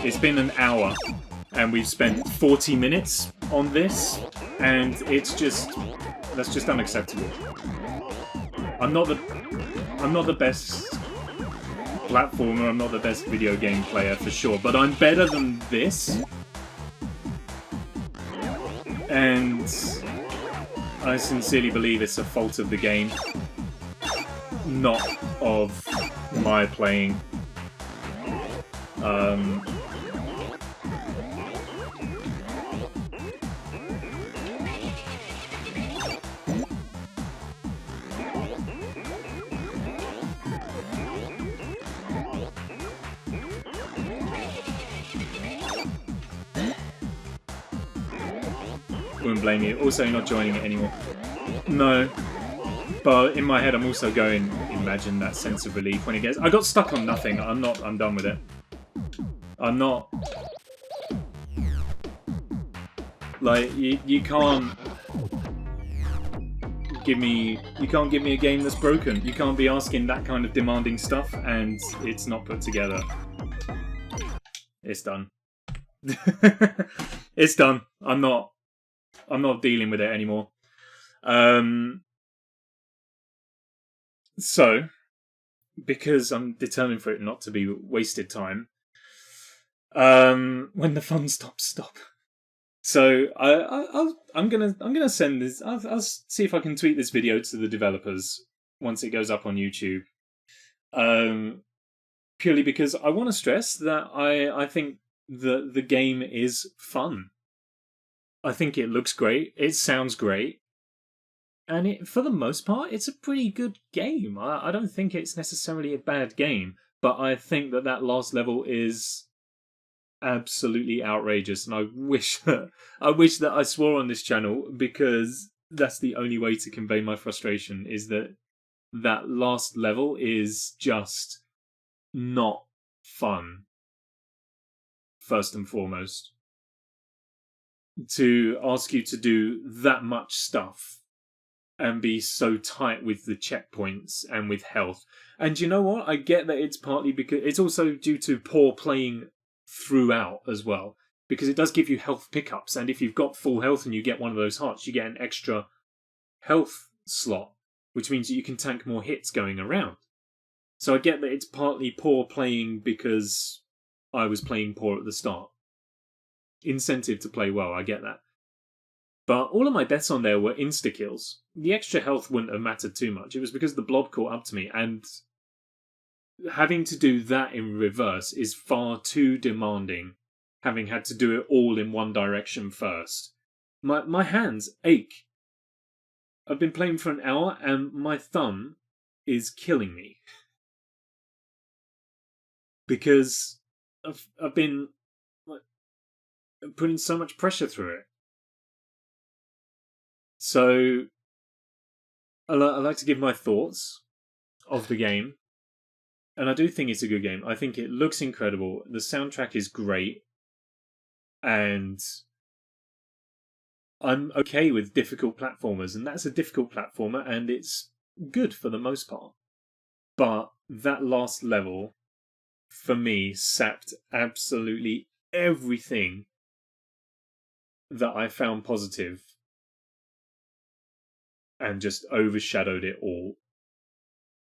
it's been an hour and we've spent 40 minutes on this, and that's just unacceptable. I'm not the best platformer, I'm not the best video game player for sure, but I'm better than this. And I sincerely believe it's a fault of the game, not of my playing. Wouldn't blame you. Also, you're not joining it anymore. No. But in my head, I'm also going, imagine that sense of relief when it gets... I got stuck on nothing. I'm done with it. I'm not... Like, you can't... You can't give me a game that's broken. You can't be asking that kind of demanding stuff and it's not put together. It's done. It's done. I'm not dealing with it anymore. So, because I'm determined for it not to be wasted time, when the fun stops, stop. So I'm gonna send this. I'll see if I can tweet this video to the developers once it goes up on YouTube. Purely because I want to stress that I think the game is fun. I think it looks great. It sounds great. And for the most part, it's a pretty good game. I don't think it's necessarily a bad game, but I think that last level is absolutely outrageous, and I wish that I swore on this channel, because that's the only way to convey my frustration, is that last level is just not fun, first and foremost, to ask you to do that much stuff and be so tight with the checkpoints and with health. And you know what? I get that it's partly because it's also due to poor playing throughout as well, because it does give you health pickups, and if you've got full health and you get one of those hearts, you get an extra health slot, which means that you can tank more hits going around. So I get that it's partly poor playing because I was playing poor at the start. Incentive to play well, I get that. But all of my deaths on there were insta-kills. The extra health wouldn't have mattered too much. It was because the blob caught up to me, and having to do that in reverse is far too demanding, having had to do it all in one direction first. My hands ache. I've been playing for an hour, and my thumb is killing me. Because I've been putting so much pressure through it. So, I like to give my thoughts of the game. And I do think it's a good game. I think it looks incredible. The soundtrack is great. And I'm okay with difficult platformers. And that's a difficult platformer. And it's good for the most part. But that last level, for me, sapped absolutely everything that I found positive and just overshadowed it all.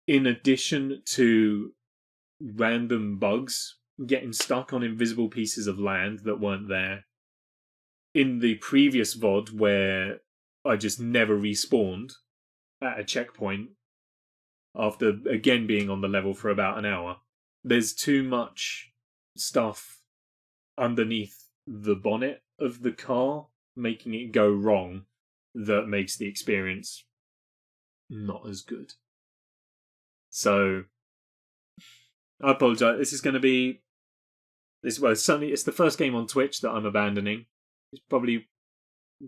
In addition to random bugs, getting stuck on invisible pieces of land that weren't there. In the previous VOD, where I just never respawned at a checkpoint after again being on the level for about an hour, there's too much stuff underneath the bonnet of the car making it go wrong that makes the experience not as good. So I apologise. This is going to be certainly it's the first game on Twitch that I'm abandoning. It's probably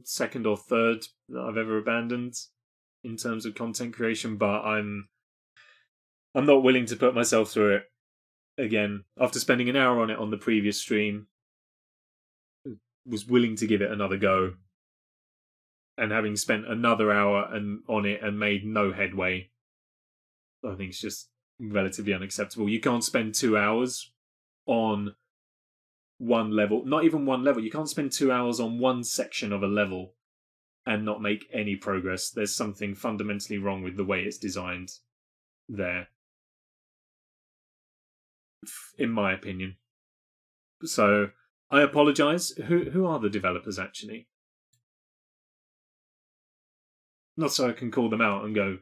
second or third that I've ever abandoned in terms of content creation, but I'm not willing to put myself through it again. After spending an hour on it on the previous stream, was willing to give it another go. And having spent another hour on it and made no headway, I think it's just relatively unacceptable. You can't spend 2 hours on one level, not even one level. You can't spend 2 hours on one section of a level and not make any progress. There's something fundamentally wrong with the way it's designed there, in my opinion. So I apologise. Who are the developers actually? Not so I can call them out and go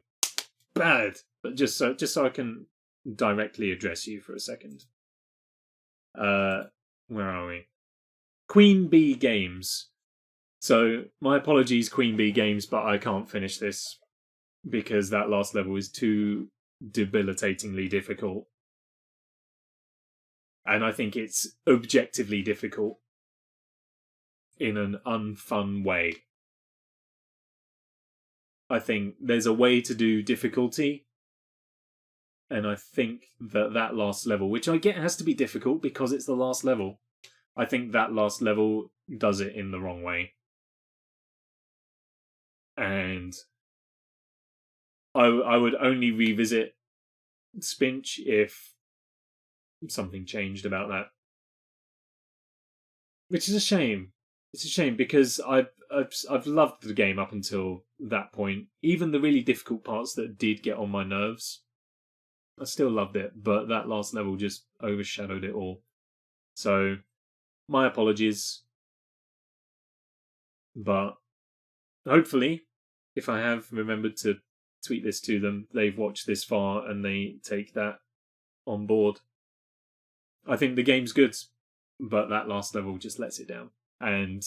bad, but just so I can directly address you for a second. Where are we? Queen Bee Games. So my apologies, Queen Bee Games, but I can't finish this because that last level is too debilitatingly difficult. And I think it's objectively difficult in an unfun way. I think there's a way to do difficulty, and I think that last level, which I get has to be difficult because it's the last level, I think that last level does it in the wrong way. And I would only revisit Spinch if something changed about that. Which is a shame. It's a shame because I've loved the game up until that point. Even the really difficult parts that did get on my nerves, I still loved it, but that last level just overshadowed it all. So, my apologies. But hopefully, if I have remembered to tweet this to them, they've watched this far and they take that on board. I think the game's good, but that last level just lets it down. And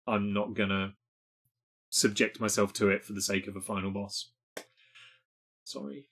I'm not gonna subject myself to it for the sake of a final boss. Sorry.